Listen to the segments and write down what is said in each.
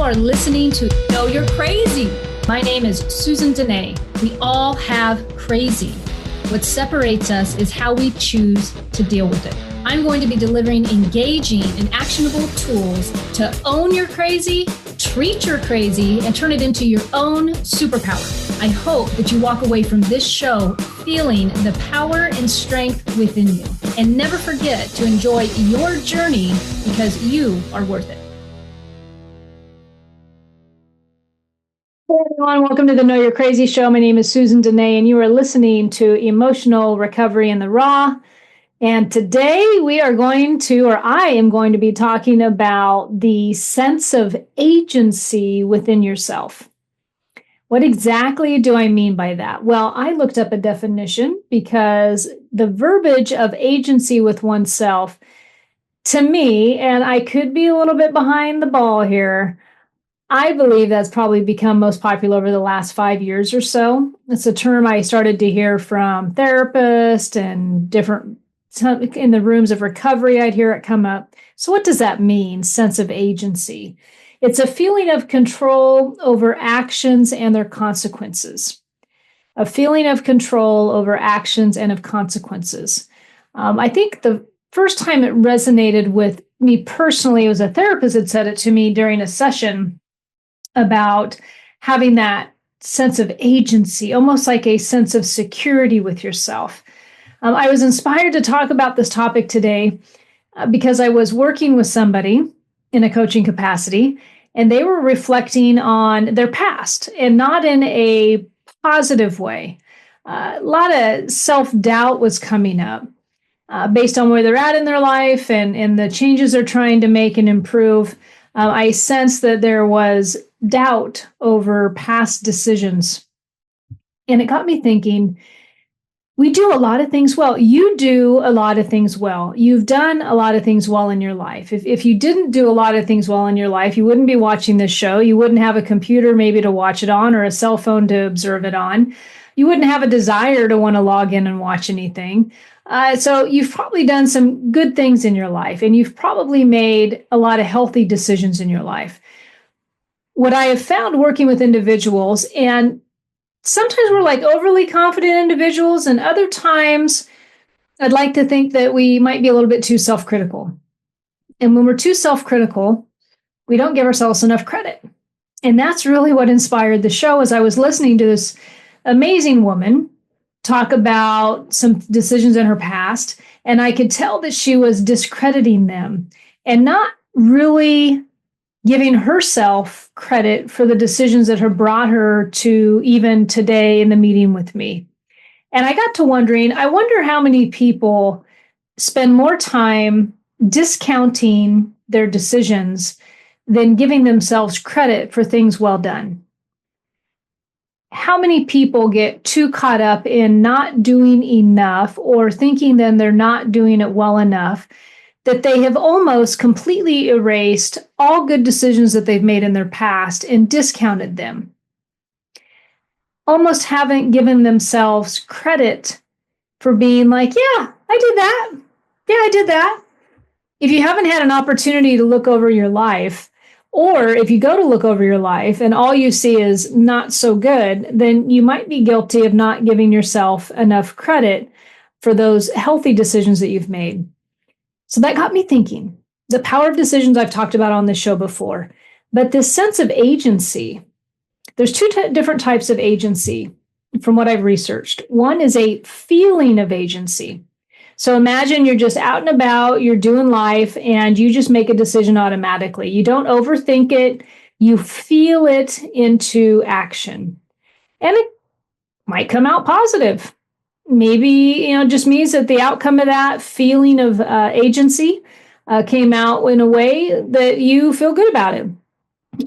are listening to Know You're Crazy. My name is Susan Denee. We all have crazy. What separates us is how we choose to deal with it. I'm going to be delivering engaging and actionable tools to own your crazy, treat your crazy, and turn it into your own superpower. I hope that you walk away from this show feeling the power and strength within you. And never forget to enjoy your journey because you are worth it. Hey everyone, welcome to the Know You're Crazy show. My name is Susan Denee, and you are listening to Emotional Recovery in the Raw. And today I am going to be talking about the sense of agency within yourself. What exactly do I mean by that? Well, I looked up a definition because the verbiage of agency with oneself, to me, and I could be a little bit behind the ball here, I believe that's probably become most popular over the last 5 years or so. It's a term I started to hear from therapists and in the rooms of recovery. I'd hear it come up. So what does that mean, sense of agency? It's a feeling of control over actions and their consequences. A feeling of control over actions and of consequences. I think the first time it resonated with me personally, it was a therapist that said it to me during a session about having that sense of agency, almost like a sense of security with yourself. I was inspired to talk about this topic today because I was working with somebody in a coaching capacity, and they were reflecting on their past, and not in a positive way. A lot of self-doubt was coming up based on where they're at in their life and the changes they're trying to make and improve. I sensed that there was doubt over past decisions. And it got me thinking, we do a lot of things well. You do a lot of things well. You've done a lot of things well in your life. If you didn't do a lot of things well in your life, you wouldn't be watching this show. You wouldn't have a computer maybe to watch it on or a cell phone to observe it on. You wouldn't have a desire to want to log in and watch anything. So you've probably done some good things in your life, and you've probably made a lot of healthy decisions in your life. What I have found working with individuals, and sometimes we're like overly confident individuals, and other times I'd like to think that we might be a little bit too self-critical. And when we're too self-critical, we don't give ourselves enough credit. And that's really what inspired the show as I was listening to this amazing woman talk about some decisions in her past. And I could tell that she was discrediting them and not really giving herself credit for the decisions that have brought her to even today in the meeting with me. And I got to wondering, I wonder how many people spend more time discounting their decisions than giving themselves credit for things well done. How many people get too caught up in not doing enough or thinking that they're not doing it well enough, that they have almost completely erased all good decisions that they've made in their past and discounted them. Almost haven't given themselves credit for being like, yeah, I did that. Yeah, I did that. If you haven't had an opportunity to look over your life, or if you go to look over your life and all you see is not so good, then you might be guilty of not giving yourself enough credit for those healthy decisions that you've made. So that got me thinking. The power of decisions I've talked about on this show before, but this sense of agency, there's two different types of agency from what I've researched. One is a feeling of agency. So imagine you're just out and about, you're doing life, and you just make a decision automatically. You don't overthink it. You feel it into action. And it might come out positive. Maybe, just means that the outcome of that feeling of agency came out in a way that you feel good about it.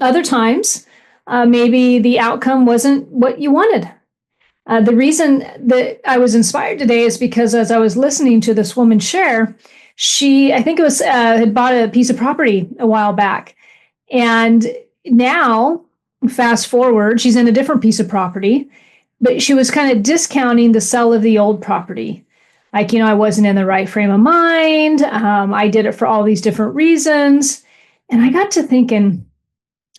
Other times, maybe the outcome wasn't what you wanted. The reason that I was inspired today is because as I was listening to this woman share, I think it was, had bought a piece of property a while back. And now, fast forward, she's in a different piece of property. But she was kind of discounting the sale of the old property. Like, I wasn't in the right frame of mind. I did it for all these different reasons. And I got to thinking,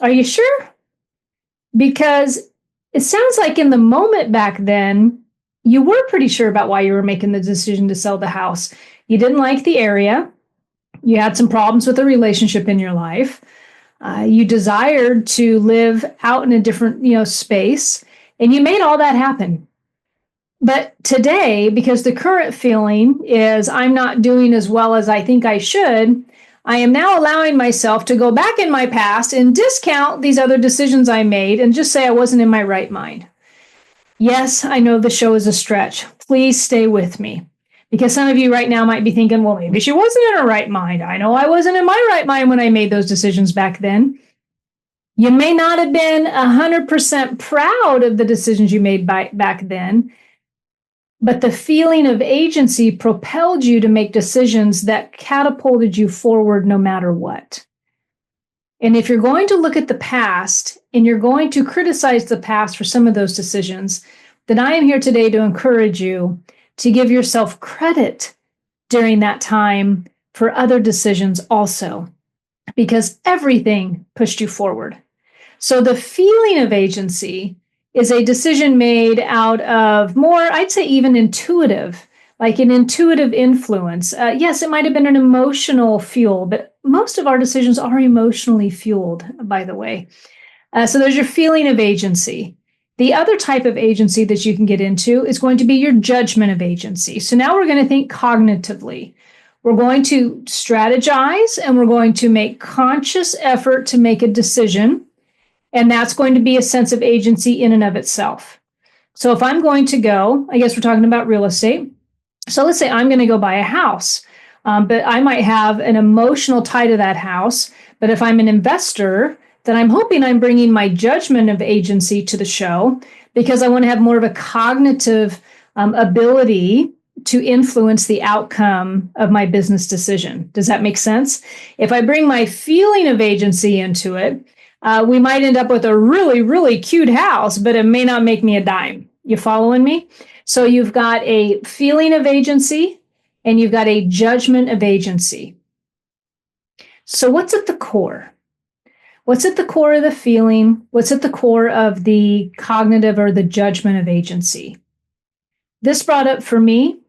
Are you sure? Because it sounds like in the moment back then, you were pretty sure about why you were making the decision to sell the house. You didn't like the area. You had some problems with a relationship in your life. You desired to live out in a different, space, and you made all that happen. But today, because the current feeling is I'm not doing as well as I think I should, I am now allowing myself to go back in my past and discount these other decisions I made and just say I wasn't in my right mind. Yes, I know the show is a stretch. Please stay with me. Because some of you right now might be thinking, well, maybe she wasn't in her right mind. I know I wasn't in my right mind when I made those decisions back then. You may not have been 100% proud of the decisions you made back then, but the feeling of agency propelled you to make decisions that catapulted you forward no matter what. And if you're going to look at the past and you're going to criticize the past for some of those decisions, then I am here today to encourage you to give yourself credit during that time for other decisions also, because everything pushed you forward. So the feeling of agency is a decision made out of more, I'd say even intuitive, like an intuitive influence. Yes, it might have been an emotional fuel, but most of our decisions are emotionally fueled, by the way. So there's your feeling of agency. The other type of agency that you can get into is going to be your judgment of agency. So now we're going to think cognitively. We're going to strategize and we're going to make conscious effort to make a decision. And that's going to be a sense of agency in and of itself. So if I'm going to go, I guess we're talking about real estate. So let's say I'm going to go buy a house, but I might have an emotional tie to that house. But if I'm an investor, then I'm hoping I'm bringing my judgment of agency to the show because I want to have more of a cognitive ability to influence the outcome of my business decision. Does that make sense? If I bring my feeling of agency into it, we might end up with a really, really cute house, but it may not make me a dime. You following me? So you've got a feeling of agency and you've got a judgment of agency. So what's at the core? What's at the core of the feeling? What's at the core of the cognitive or the judgment of agency? This brought up for me,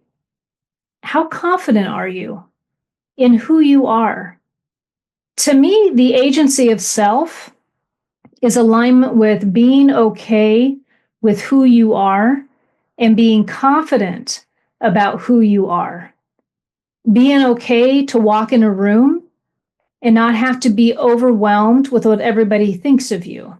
how confident are you in who you are? To me, the agency of self is alignment with being okay with who you are and being confident about who you are. Being okay to walk in a room and not have to be overwhelmed with what everybody thinks of you.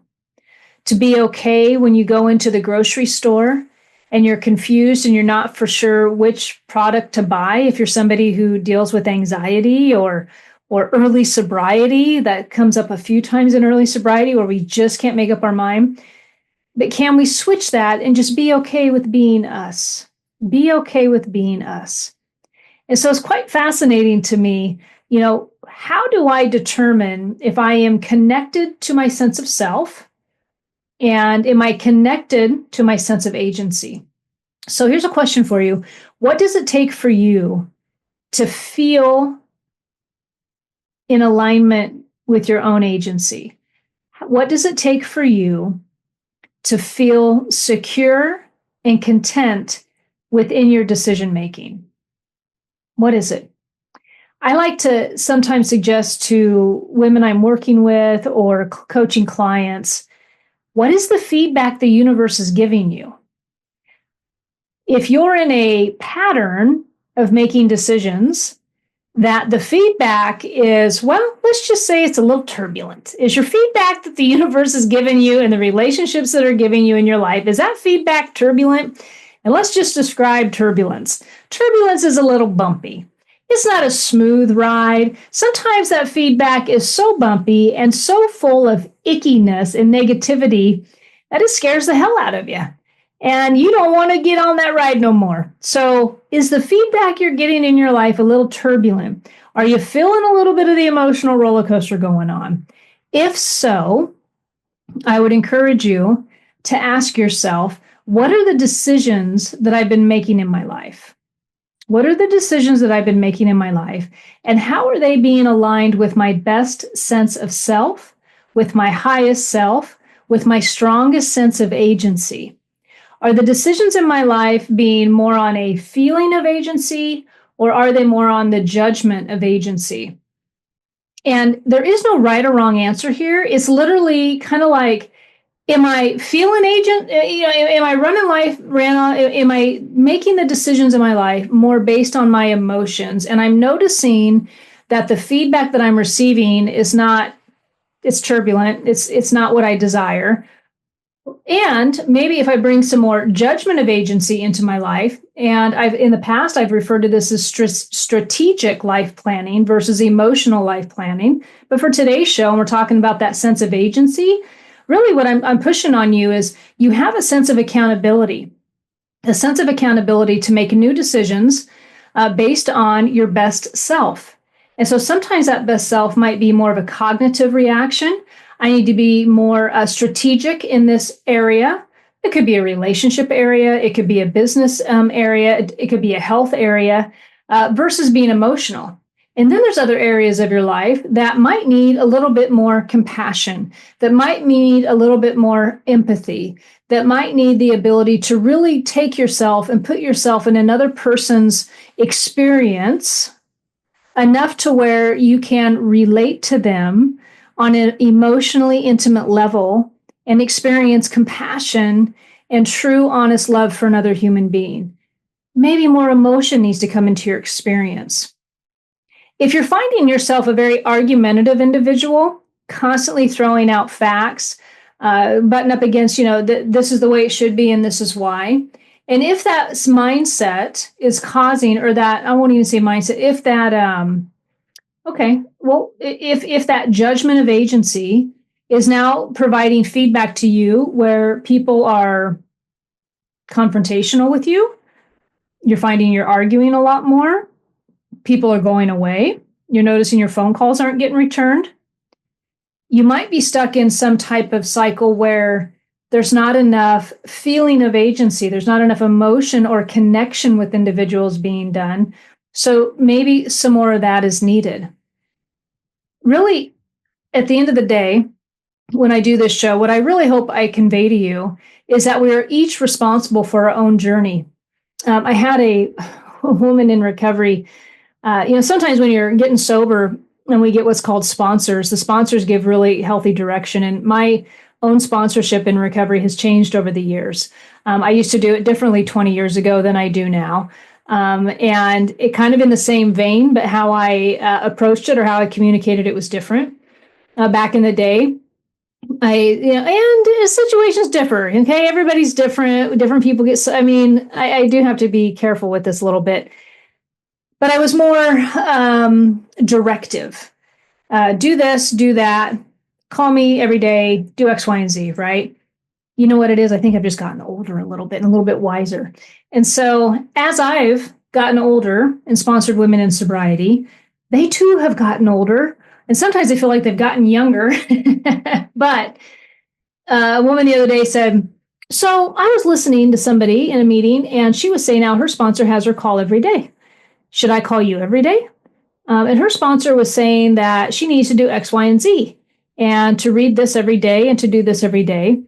To be okay when you go into the grocery store and you're confused and you're not for sure which product to buy. If you're somebody who deals with anxiety or early sobriety, that comes up a few times in early sobriety where we just can't make up our mind. But can we switch that and just be okay with being us? Be okay with being us. And so it's quite fascinating to me, how do I determine if I am connected to my sense of self and am I connected to my sense of agency? So here's a question for you. What does it take for you to feel in alignment with your own agency? What does it take for you to feel secure and content within your decision making? What is it? I like to sometimes suggest to women I'm working with or coaching clients, what is the feedback the universe is giving you? If you're in a pattern of making decisions, that the feedback is, well, let's just say it's a little turbulent. Is your feedback that the universe is giving you and the relationships that are giving you in your life, is that feedback turbulent? And let's just describe turbulence. Turbulence is a little bumpy. It's not a smooth ride. Sometimes that feedback is so bumpy and so full of ickiness and negativity that it scares the hell out of you. And you don't want to get on that ride no more. So is the feedback you're getting in your life a little turbulent? Are you feeling a little bit of the emotional roller coaster going on? If so, I would encourage you to ask yourself, what are the decisions that I've been making in my life? What are the decisions that I've been making in my life? And how are they being aligned with my best sense of self with my highest self, with my strongest sense of agency? Are the decisions in my life being more on a feeling of agency, or are they more on the judgment of agency? And there is no right or wrong answer here. It's literally kind of like, am I feeling agent? Am I running life? Am I making the decisions in my life more based on my emotions? And I'm noticing that the feedback that I'm receiving is not. It's turbulent. It's not what I desire. And maybe if I bring some more judgment of agency into my life, and in the past I've referred to this as strategic life planning versus emotional life planning. But for today's show, and we're talking about that sense of agency, really what I'm pushing on you is you have a sense of accountability, to make new decisions based on your best self. And so sometimes that best self might be more of a cognitive reaction. I need to be more strategic in this area. It could be a relationship area. It could be a business area. It could be a health area versus being emotional. And then there's other areas of your life that might need a little bit more compassion, that might need a little bit more empathy, that might need the ability to really take yourself and put yourself in another person's experience enough to where you can relate to them on an emotionally intimate level and experience compassion and true, honest love for another human being. Maybe more emotion needs to come into your experience. If you're finding yourself a very argumentative individual, constantly throwing out facts, button up against, this is the way it should be and this is why. And if that mindset is causing, or that, I won't even say mindset, if that, if that judgment of agency is now providing feedback to you where people are confrontational with you, you're finding you're arguing a lot more, people are going away, you're noticing your phone calls aren't getting returned, you might be stuck in some type of cycle where there's not enough feeling of agency, there's not enough emotion or connection with individuals being done. So maybe some more of that is needed. Really, at the end of the day, when I do this show, what I really hope I convey to you is that we are each responsible for our own journey. I had a woman in recovery. Sometimes when you're getting sober and we get what's called sponsors, the sponsors give really healthy direction. And my own sponsorship in recovery has changed over the years. I used to do it differently 20 years ago than I do now. And it kind of in the same vein, but how I approached it or how I communicated it was different. Back in the day, and situations differ. Okay, everybody's different. Different people get. I do have to be careful with this a little bit. But I was more directive. Do this, do that. Call me every day. Do X, Y, and Z. Right? You know what it is? I think I've just gotten older a little bit and a little bit wiser. And so as I've gotten older and sponsored women in sobriety, they too have gotten older. And sometimes they feel like they've gotten younger. But a woman the other day said, so I was listening to somebody in a meeting and she was saying now her sponsor has her call every day. Should I call you every day? And her sponsor was saying that she needs to do X, Y, and Z and to read this every day and to do this every day.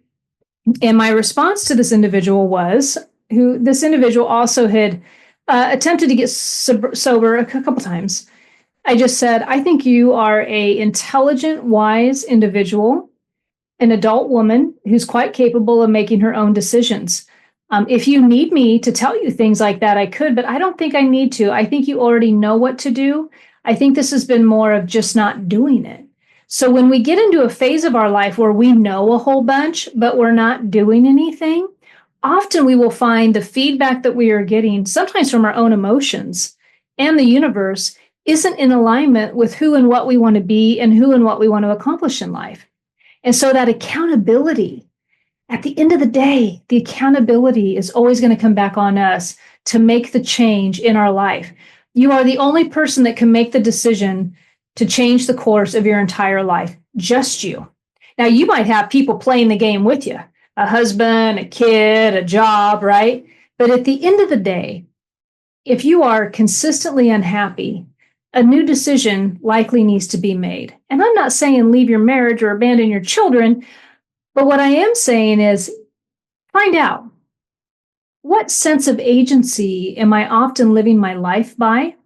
And my response to this individual was, this individual also had attempted to get sober a couple times. I just said, I think you are an intelligent, wise individual, an adult woman who's quite capable of making her own decisions. If you need me to tell you things like that, I could, but I don't think I need to. I think you already know what to do. I think this has been more of just not doing it. So when we get into a phase of our life where we know a whole bunch, but we're not doing anything, often we will find the feedback that we are getting, sometimes from our own emotions and the universe, isn't in alignment with who and what we want to be and who and what we want to accomplish in life. And so that accountability, at the end of the day, the accountability is always going to come back on us to make the change in our life. You are the only person that can make the decision to change the course of your entire life, just you. Now, you might have people playing the game with you, a husband, a kid, a job, right? But at the end of the day, if you are consistently unhappy, a new decision likely needs to be made. And I'm not saying leave your marriage or abandon your children, but what I am saying is find out, what sense of agency am I often living my life by?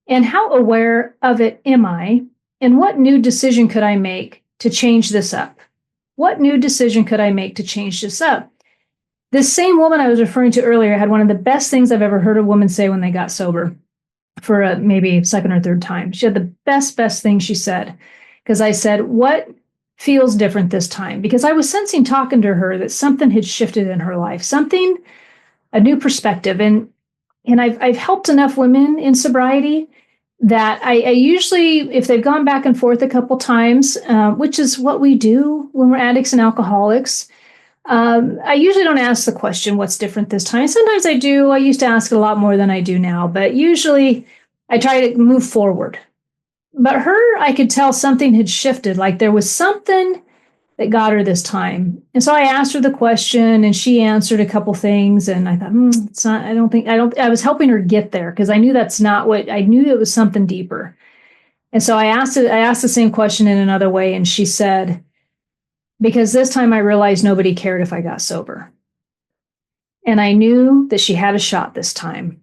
And how aware of it am I? And what new decision could I make to change this up? What new decision could I make to change this up? This same woman I was referring to earlier had one of the best things I've ever heard a woman say when they got sober for maybe second or third time. She had the best thing she said. Because I said, what feels different this time? Because I was sensing talking to her that something had shifted in her life, something, a new perspective. And I've helped enough women in sobriety that I usually, if they've gone back and forth a couple times, which is what we do when we're addicts and alcoholics, I usually don't ask the question, what's different this time? Sometimes I do. I used to ask it a lot more than I do now, but usually I try to move forward. But her, I could tell something had shifted, like there was something that got her this time. And so I asked her the question and she answered a couple things. And I thought, it's not, I was helping her get there because I knew that's not what, I knew it was something deeper. And so I asked the same question in another way. And she said, because this time I realized nobody cared if I got sober. And I knew that she had a shot this time.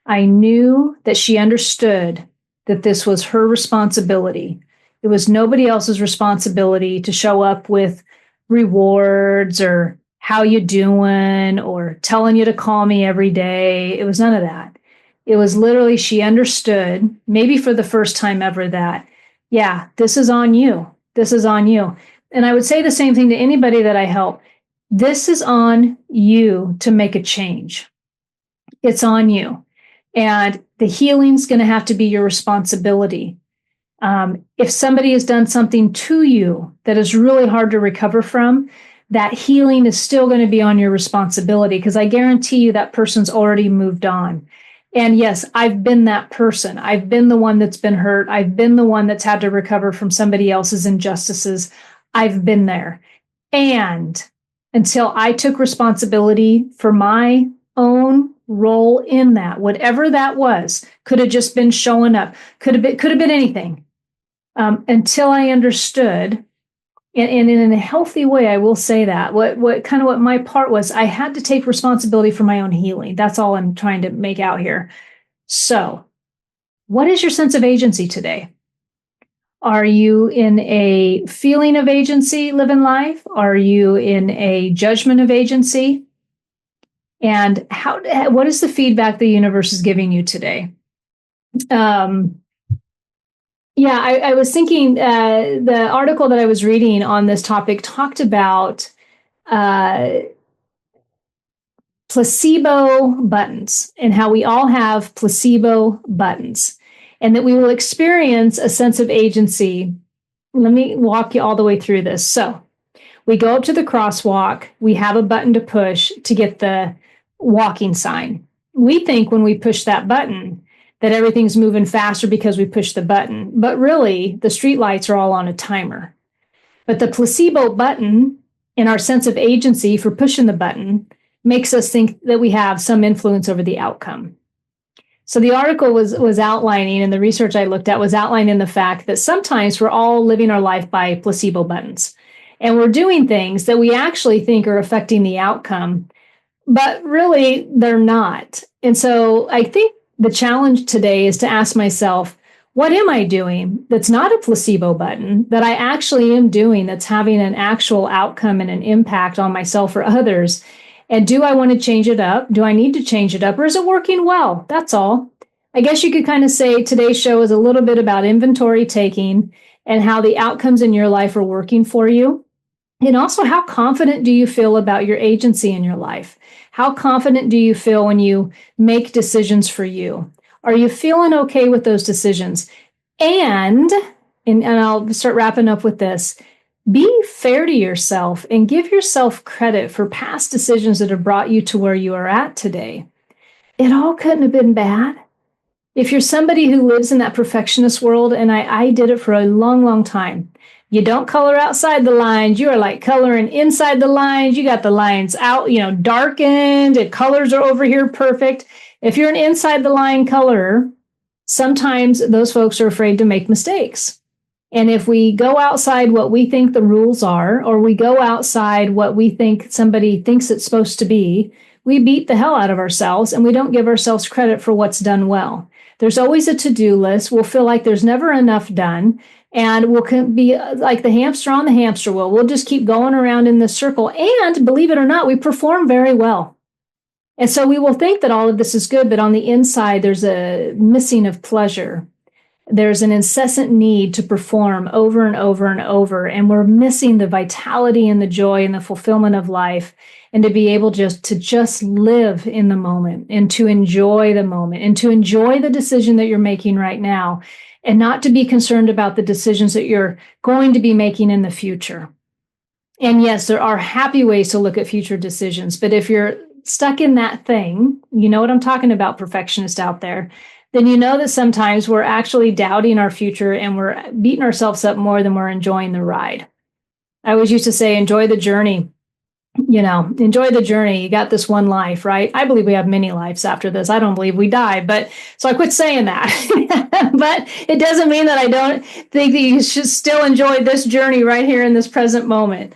I knew that she understood that this was her responsibility. It was nobody else's responsibility to show up with rewards or how you doing or telling you to call me every day. It was none of that. It was literally, she understood, maybe for the first time ever, that, yeah, this is on you. This is on you. And I would say the same thing to anybody that I help. This is on you to make a change. It's on you. And the healing's going to have to be your responsibility. If somebody has done something to you that is really hard to recover from, that healing is still going to be on your responsibility, because I guarantee you that person's already moved on. And yes, I've been that person. I've been the one that's been hurt. I've been the one that's had to recover from somebody else's injustices. I've been there. And until I took responsibility for my own role in that, whatever that was, could have just been showing up, could have been anything. Until I understood, and in a healthy way, I will say that what my part was, I had to take responsibility for my own healing. That's all I'm trying to make out here. So, what is your sense of agency today? Are you in a feeling of agency living life? Are you in a judgment of agency? And what is the feedback the universe is giving you today? Yeah, I was thinking the article that I was reading on this topic talked about placebo buttons and how we all have placebo buttons and that we will experience a sense of agency. Let me walk you all the way through this. So we go up to the crosswalk. We have a button to push to get the walking sign. We think when we push that button that everything's moving faster because we push the button. But really, the street lights are all on a timer. But the placebo button and our sense of agency for pushing the button makes us think that we have some influence over the outcome. So the article was outlining, and the research I looked at was outlining the fact that sometimes we're all living our life by placebo buttons. And we're doing things that we actually think are affecting the outcome, but really they're not. And so I think the challenge today is to ask myself, what am I doing that's not a placebo button, that I actually am doing that's having an actual outcome and an impact on myself or others? And do I want to change it up? Do I need to change it up? Or is it working well? That's all. I guess you could kind of say today's show is a little bit about inventory taking and how the outcomes in your life are working for you. And also, how confident do you feel about your agency in your life? How confident do you feel when you make decisions for you? Are you feeling okay with those decisions? And I'll start wrapping up with this. Be fair to yourself and give yourself credit for past decisions that have brought you to where you are at today. It all couldn't have been bad. If you're somebody who lives in that perfectionist world, and I did it for a long, long time, you don't color outside the lines. You are like coloring inside the lines. You got the lines out, darkened. The colors are over here perfect. If you're an inside the line colorer, sometimes those folks are afraid to make mistakes. And if we go outside what we think the rules are, or we go outside what we think somebody thinks it's supposed to be, we beat the hell out of ourselves and we don't give ourselves credit for what's done well. There's always a to-do list. We'll feel like there's never enough done. And we'll be like the hamster on the hamster wheel. We'll just keep going around in this circle. And believe it or not, we perform very well. And so we will think that all of this is good, but on the inside, there's a missing of pleasure. There's an incessant need to perform over and over and over, and we're missing the vitality and the joy and the fulfillment of life, and to be able to just live in the moment and to enjoy the moment and to enjoy the decision that you're making right now, and not to be concerned about the decisions that you're going to be making in the future. And yes, there are happy ways to look at future decisions, but if you're stuck in that thing, you know what I'm talking about, perfectionist out there, then you know that sometimes we're actually doubting our future and we're beating ourselves up more than we're enjoying the ride. I always used to say, enjoy the journey. Enjoy the journey. You got this one life, right? I believe we have many lives after this. I don't believe we die, but so I quit saying that. But it doesn't mean that I don't think that you should still enjoy this journey right here in this present moment.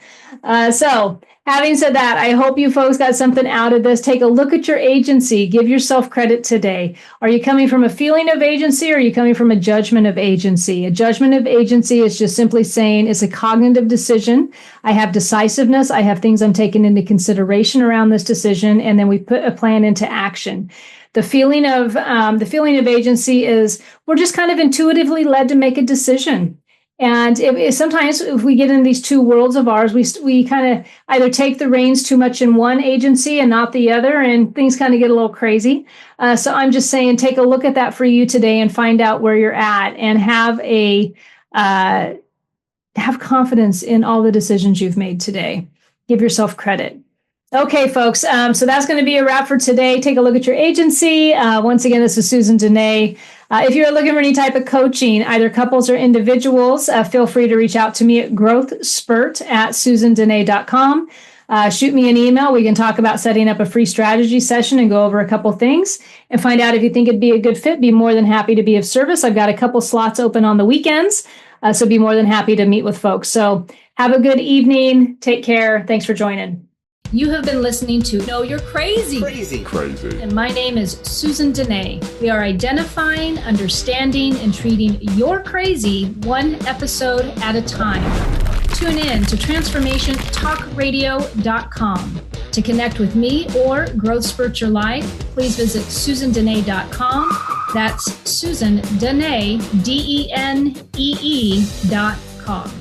So having said that, I hope you folks got something out of this. Take a look at your agency. Give yourself credit today. Are you coming from a feeling of agency, or are you coming from a judgment of agency? A judgment of agency is just simply saying it's a cognitive decision. I have decisiveness. I have things I'm taking into consideration around this decision, and then we put a plan into action. The feeling of agency is we're just kind of intuitively led to make a decision. And sometimes if we get in these two worlds of ours, we kind of either take the reins too much in one agency and not the other, and things kind of get a little crazy. So I'm just saying, take a look at that for you today and find out where you're at, and have confidence in all the decisions you've made today. Give yourself credit. Okay, folks. So that's going to be a wrap for today. Take a look at your agency. Once again, this is Susan Denee. If you're looking for any type of coaching, either couples or individuals, feel free to reach out to me at growthspurt@susandenee.com. Shoot me an email. We can talk about setting up a free strategy session and go over a couple things and find out if you think it'd be a good fit. Be more than happy to be of service. I've got a couple slots open on the weekends, so be more than happy to meet with folks. So have a good evening. Take care. Thanks for joining. You have been listening to Know You're Crazy. Crazy. And my name is Susan Denee. We are identifying, understanding, and treating your crazy one episode at a time. Tune in to transformationtalkradio.com. To connect with me or Growth Spurt Your Life, please visit susandenee.com. That's Susan Denee, DENEE.com.